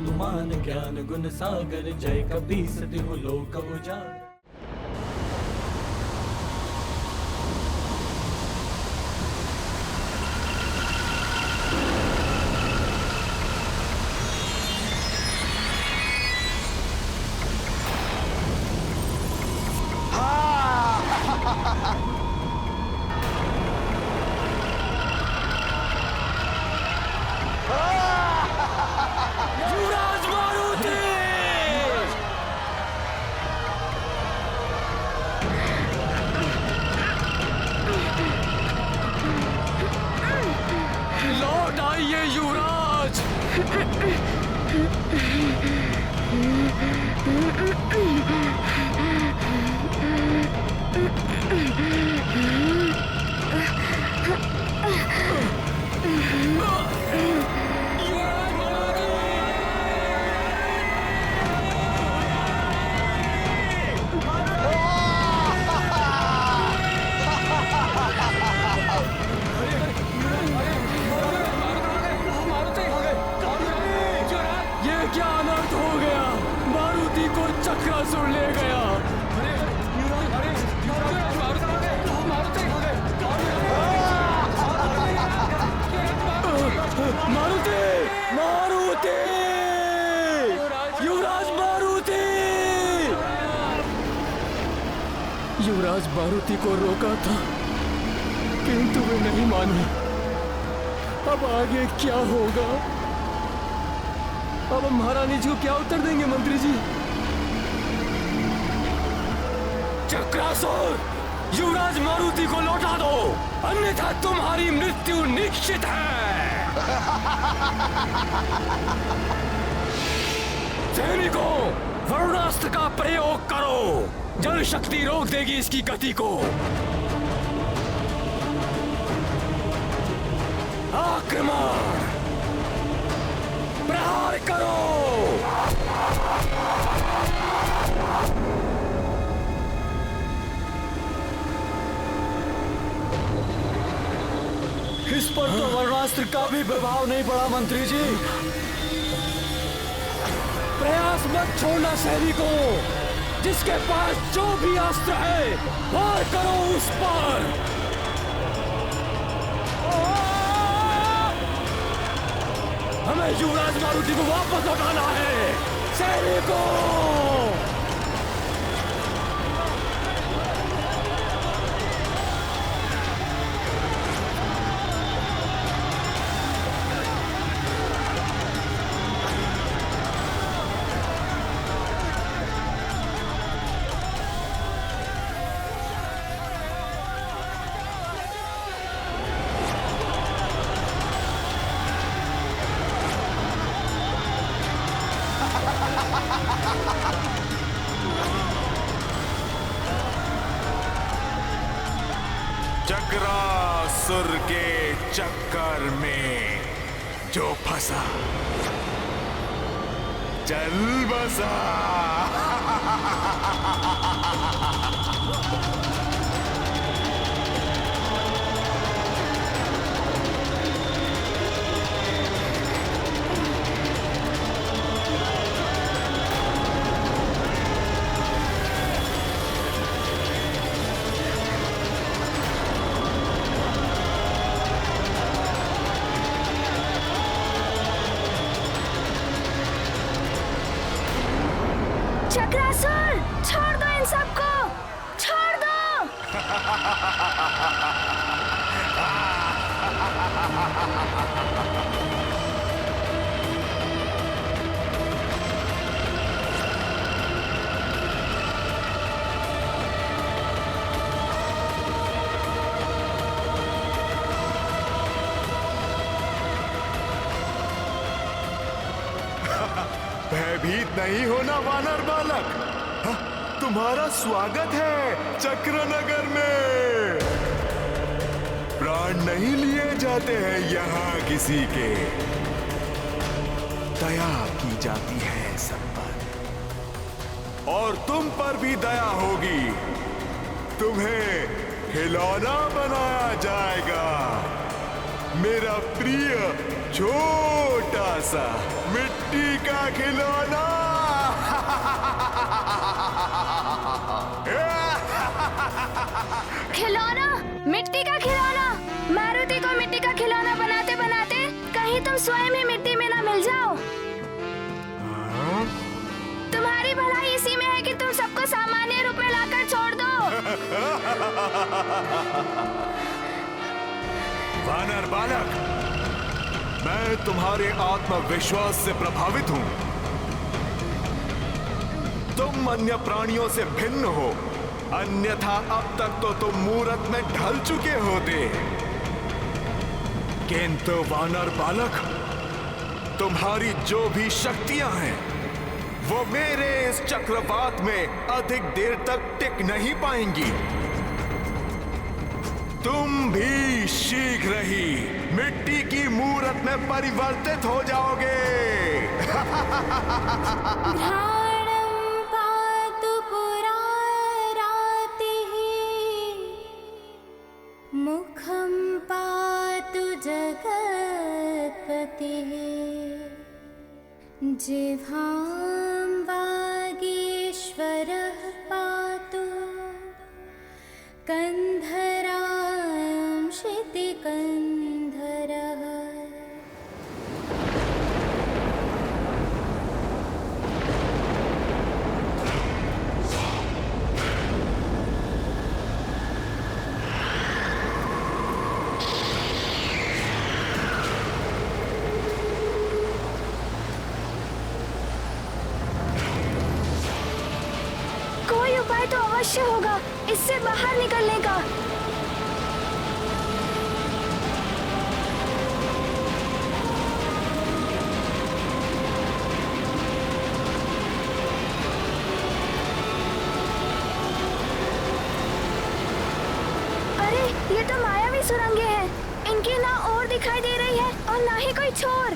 हनुमान ज्ञान गुण सागर, जय कपीस तिहु लोक उजागर। चक्रासुर ले गया। मारुति, मारुति, युवराज मारुति। युवराज मारुति को रोका था किंतु वे नहीं माने। अब आगे क्या होगा? अब हम महारानी जी को क्या उत्तर देंगे मंत्री जी? चक्रासुर, युवराज मारुति को लौटा दो, अन्यथा तुम्हारी मृत्यु निश्चित है। सैनिकों, वरुणास्त्र का प्रयोग करो, जल शक्ति रोक देगी इसकी गति को। आक्रमण, प्रहार करो। इस पर तो वरुणास्त्र का भी प्रभाव नहीं पड़ा मंत्री जी। प्रयास मत छोड़ना सैनिकों, जिसके पास जो भी अस्त्र है वार करो उस पर। हमें युवराज मारुति को वापस लौटाना है सैनिकों। चक्रासुर के चक्कर में जो फंसा चल बसा। चक्रासुर, छोड़ दो इन सबको, छोड़ दो। भयभीत नहीं होना वानर बालक, तुम्हारा स्वागत है चक्रनगर में। प्राण नहीं लिए जाते हैं यहाँ किसी के, दया की जाती है सब पर, और तुम पर भी दया होगी। तुम्हें खिलौना बनाया जाएगा, मेरा प्रिय छोटा सा मिट्टी का का खिलौना। खिलौना, मिट्टी का खिलौना। मारुति को मिट्टी का खिलौना बनाते बनाते कहीं तुम स्वयं ही मिट्टी में ना मिल जाओ। तुम्हारी भलाई इसी में है कि तुम सबको सामान्य रूप में लाकर छोड़ दो। वानर बालक, मैं तुम्हारे आत्मविश्वास से प्रभावित हूं। तुम अन्य प्राणियों से भिन्न हो, अन्यथा अब तक तो तुम मूरत में ढल चुके होते। किंतु वानर बालक, तुम्हारी जो भी शक्तियां हैं वो मेरे इस चक्रवात में अधिक देर तक टिक नहीं पाएंगी। तुम भी शीघ्र ही मिट्टी की मूरत में परिवर्तित हो जाओगे। घ्राणं पातु पुरारातिः, मुखं पातु जगत्पतिः, जिह्वां वागीश्वरः पातु, कंधरां क्षितिकन्धरः। कोई उपाय तो अवश्य होगा इससे बाहर निकलने का। अरे ये तो मायावी सुरंगें हैं। इनकी ना ओर दिखाई दे रही है और ना ही कोई छोर।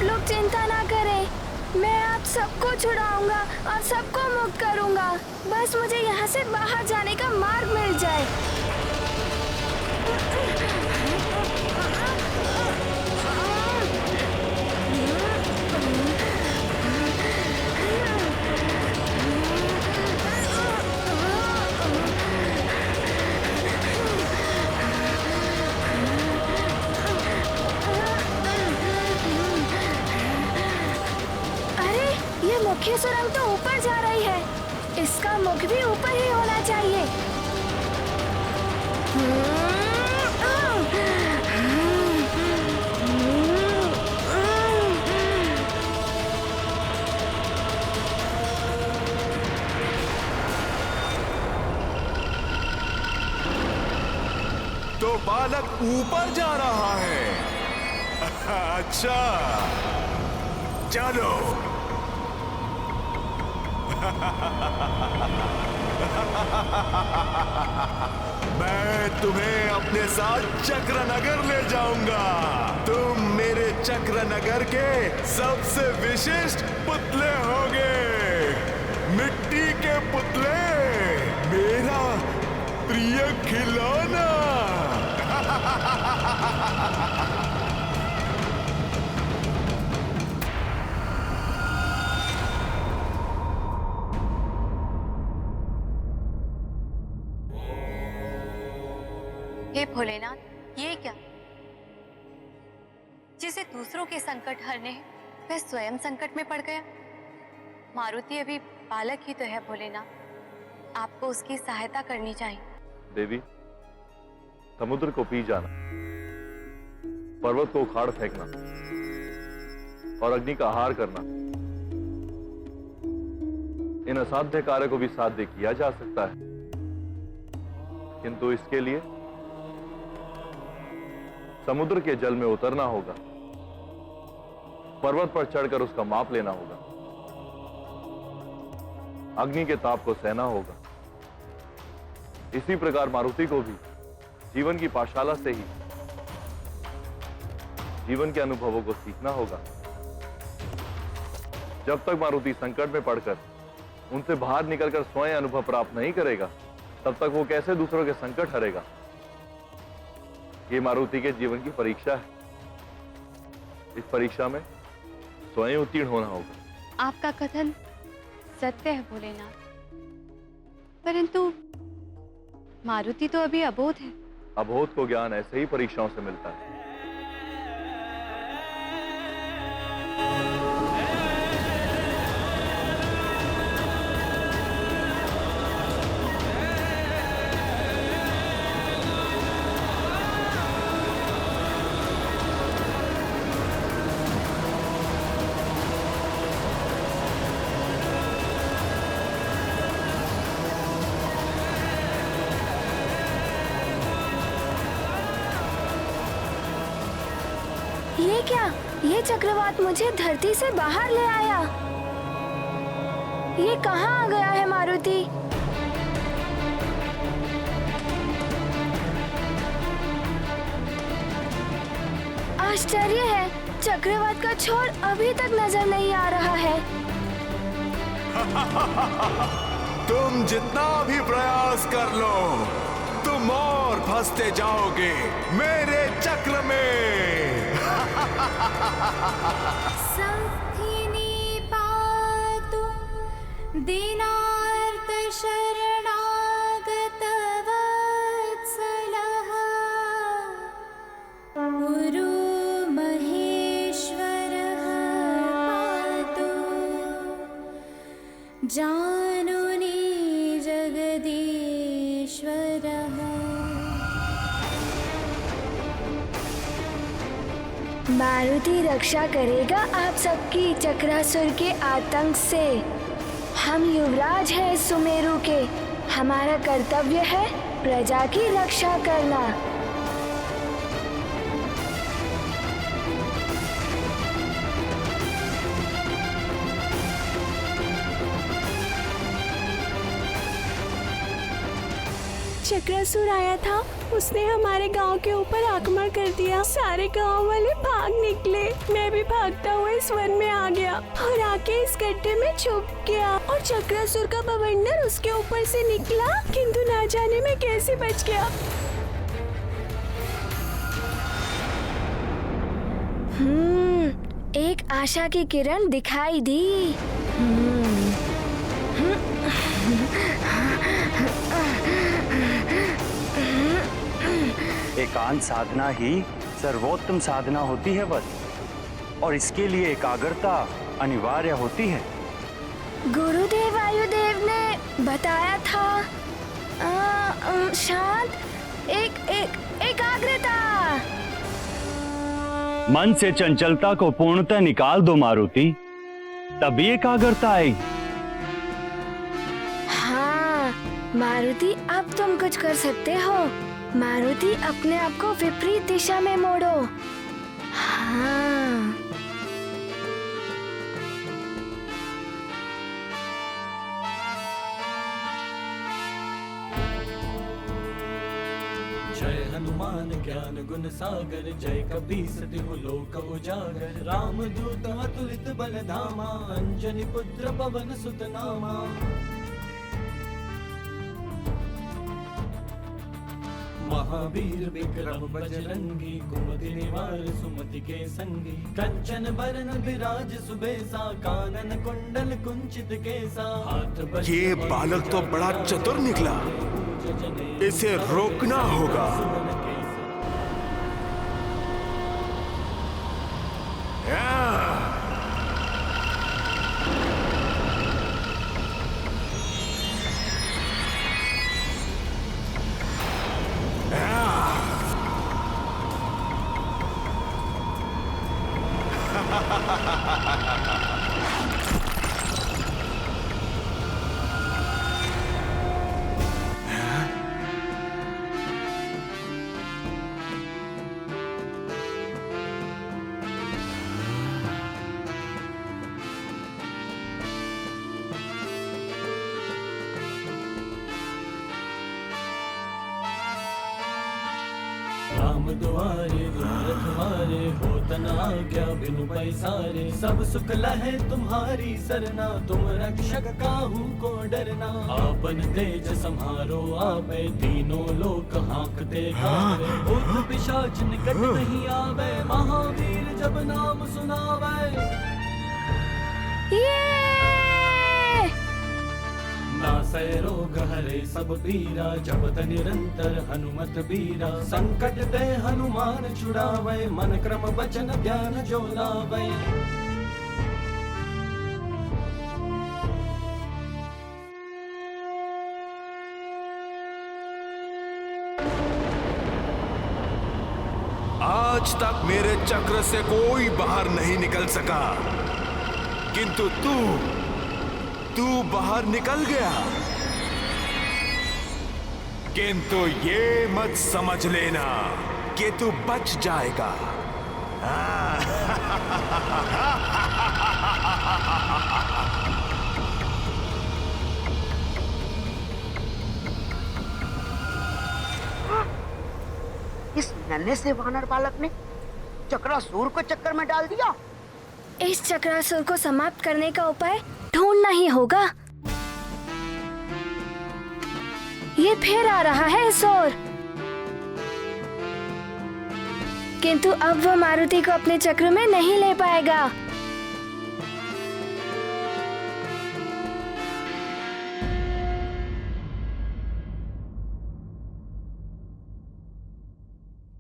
लोग चिंता ना करें, मैं आप सबको छुड़ाऊंगा और सबको मुक्त करूंगा। बस मुझे यहाँ से बाहर जाने का मार्ग मिल जाए। मुख्य सुरंग तो ऊपर जा रही है, इसका मुख भी ऊपर ही होना चाहिए। तो बालक ऊपर जा रहा है। अच्छा, चलो। मैं तुम्हें अपने साथ चक्रनगर ले जाऊंगा। तुम मेरे चक्रनगर के सबसे विशिष्ट पुतले होगे। मिट्टी के पुतले, मेरा प्रिय खिलौना। हे भोलेनाथ, ये क्या? जिसे दूसरों के संकट हरने हैं, वह स्वयं संकट में पड़ गया। मारुति अभी बालक ही तो है भोलेनाथ, आपको उसकी सहायता करनी चाहिए। देवी, समुद्र को पी जाना, पर्वत को उखाड़ फेंकना और अग्नि का आहार करना, इन असाध्य कार्य को भी साध्य किया जा सकता है, किंतु इसके लिए समुद्र के जल में उतरना होगा, पर्वत पर चढ़कर उसका माप लेना होगा। अग्नि के ताप को सहना होगा। इसी प्रकार मारुति को भी जीवन की पाठशाला से ही जीवन के अनुभवों को सीखना होगा। जब तक मारुति संकट में पड़कर उनसे बाहर निकलकर स्वयं अनुभव प्राप्त नहीं करेगा, तब तक वो कैसे दूसरों के संकट हरेगा। ये मारुति के जीवन की परीक्षा है। इस परीक्षा में स्वयं उत्तीर्ण होना होगा। आपका कथन सत्य है भोलेनाथ, परंतु मारुति तो अभी अबोध है। अबोध को ज्ञान ऐसे ही परीक्षाओं से मिलता है। ये क्या? ये चक्रवात मुझे धरती से बाहर ले आया। ये कहाँ आ गया है मारुति? आश्चर्य है, चक्रवात का छोर अभी तक नजर नहीं आ रहा है। तुम जितना भी प्रयास कर लो, तुम और फंसते जाओगे मेरे चक्र में। संधिनी पातु दीनार्त शरणागत वत्सलः गुरु महेश्वरः पातु जानुनी जगदीश्वरः। मारुति रक्षा करेगा आप सबकी चक्रासुर के आतंक से। हम युवराज हैं सुमेरु के। हमारा कर्तव्य है प्रजा की रक्षा करना। चक्रासुर आया था, उसने हमारे गांव के ऊपर आक्रमण कर दिया। सारे गांव वाले भाग निकले। मैं भी भागता हुआ इस वन में आ गया और आके इस गड्ढे में छुप गया और चक्रासुर का बवंडर उसके ऊपर से निकला, किंतु ना जाने मैं कैसे बच गया। एक आशा की किरण दिखाई दी। एकांत साधना ही सर्वोत्तम साधना होती है वत्स, और इसके लिए एकाग्रता अनिवार्य होती है। गुरुदेव वायुदेव ने बताया था शांत एकाग्रता। मन से चंचलता को पूर्णतः निकाल दो मारुति, तभी एकाग्रता आएगी। हाँ मारुति, अब तुम कुछ कर सकते हो। मारुति, अपने आप को विपरीत दिशा में मोड़ो। हाँ जय हनुमान ज्ञान गुण सागर, जय कपीस तिहु लोक उजागर। राम दूत अतुलित बल धामा, अंजनी पुत्र पवन सुत नामा। महावीर विक्रम बजरंगी, कुमति निवार सुमति के संगी। कंचन बरन विराज सुबेसा, कानन कुंडल कुंचित केसा। हाथ ये बालक तो बड़ा चतुर निकला, इसे रोकना होगा। राम दुआरे तुम रखवारे, हो तन आज्ञा बिनु पैसारे। सब सुख लहे तुम्हारी सरना, तुम रक्षक काहू को डरना। आपन तेज सम्हारो आपे, तीनों लोक हाँकते कांपे। भूत पिशाच निकट नहीं आवे, महावीर जब नाम सुनावे। नासै रोग हरे सब पीरा, जपत निरंतर हनुमत बीरा। संकट ते हनुमान छुड़ावे, मन क्रम वचन ध्यान जो लावे। आज तक मेरे चक्र से कोई बाहर नहीं निकल सका, किंतु तू बाहर निकल गया। किंतु ये मत समझ लेना कि तू बच जाएगा। इस नन्हे से वानर बालक ने चक्रासुर को चक्कर में डाल दिया। इस चक्रासुर को समाप्त करने का उपाय ढूंढना ही होगा। ये फिर आ रहा है इस ओर, किंतु अब वह मारुति को अपने चक्र में नहीं ले पाएगा।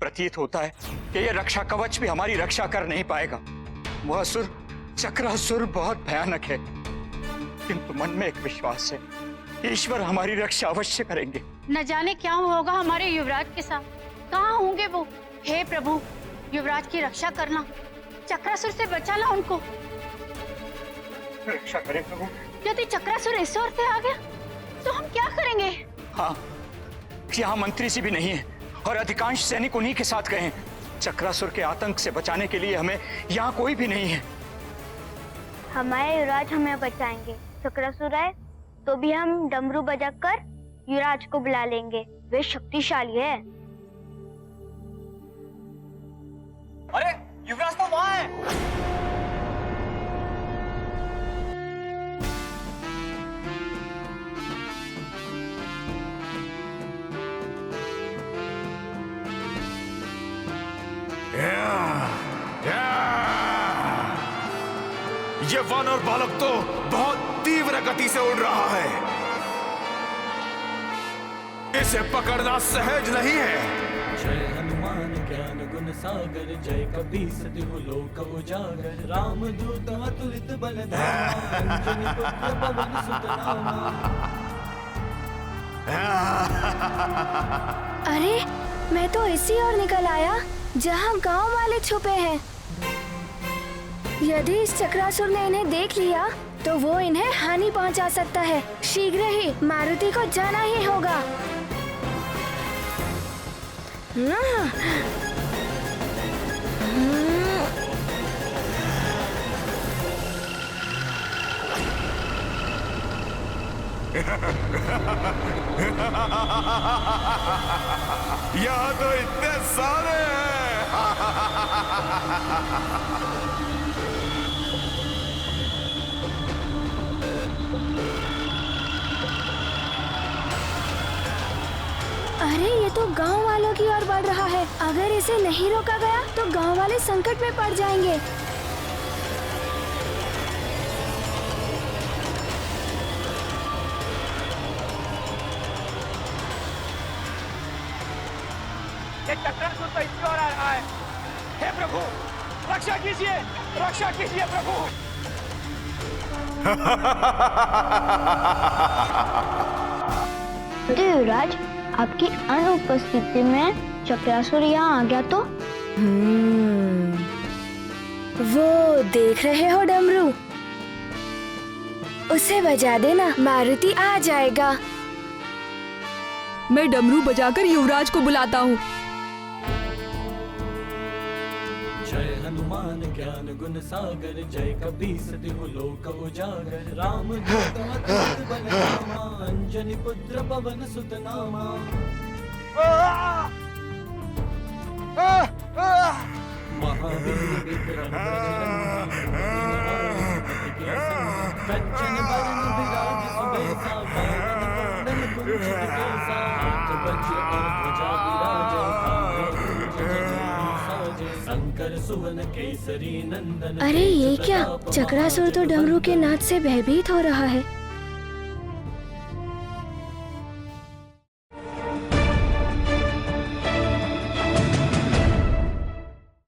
प्रतीत होता है कि यह रक्षा कवच भी हमारी रक्षा कर नहीं पाएगा। वह असुर चक्रासुर बहुत भयानक है, किंतु मन में एक विश्वास है, ईश्वर हमारी रक्षा अवश्य करेंगे। न जाने क्या होगा हमारे युवराज के साथ, कहाँ होंगे वो। हे प्रभु, युवराज की रक्षा करना, चक्रासुर से बचाना उनको। रक्षा करें प्रभु। यदि चक्रासुर इस ओर से आ गया तो हम क्या करेंगे? हाँ, यहाँ मंत्री जी भी नहीं है और अधिकांश सैनिक उन्हीं के साथ गए हैं। चक्रासुर के आतंक से बचाने के लिए हमें यहाँ कोई भी नहीं है। हमारे युवराज हमें बचाएंगे। चक्रासुर आए तो भी हम डमरू बजाकर युवराज को बुला लेंगे, वे शक्तिशाली है। अरे युवराज तो वहाँ है। ये वानर बालक तो बहुत तीव्र गति से उड़ रहा है, इसे पकड़ना सहज नहीं है। जय हनुमान ज्ञान गुण सागर, जय कपीस तिहु लोक उजागर। राम दूत अतुलित बल धामा, अंजनी पुत्र पवन सुत नामा। अरे मैं तो इसी ओर निकल आया जहाँ गांव वाले छुपे हैं। यदि इस चक्रासुर ने इन्हें देख लिया तो वो इन्हें हानि पहुंचा सकता है। शीघ्र ही मारुति को जाना ही होगा। यहाँ तो इतने सारे हैं। अरे ये तो गांव वालों की ओर बढ़ रहा है। अगर इसे नहीं रोका गया तो गांव वाले संकट में पड़ जाएंगे। ये चक्रासुर तो इसकी ओर आ रहा है। हे प्रभु, रक्षा कीजिए प्रभु। युवराज, आपकी अनुपस्थिति में चक्रासुर यहाँ आ गया तो? वो देख रहे हो डमरू, उसे बजा देना, मारुति आ जाएगा। मैं डमरू बजाकर युवराज को बुलाता हूँ। जय हनुमान ज्ञान गुण सागर, जय कपीस तिहु लोक उजागर। राम दूत अतुलित बल धामा, अंजनी पुत्र पवन सुत नामा। महावीर विक्रम कंचन बरन विराज सुबेसा कानन कुंडल कुंचित केसा हाथ वज्र और ध्वजा विराजे शंकर सुवन केसरी नंदन। अरे ये क्या, चक्रासुर तो डमरू के नाद से भयभीत हो रहा है।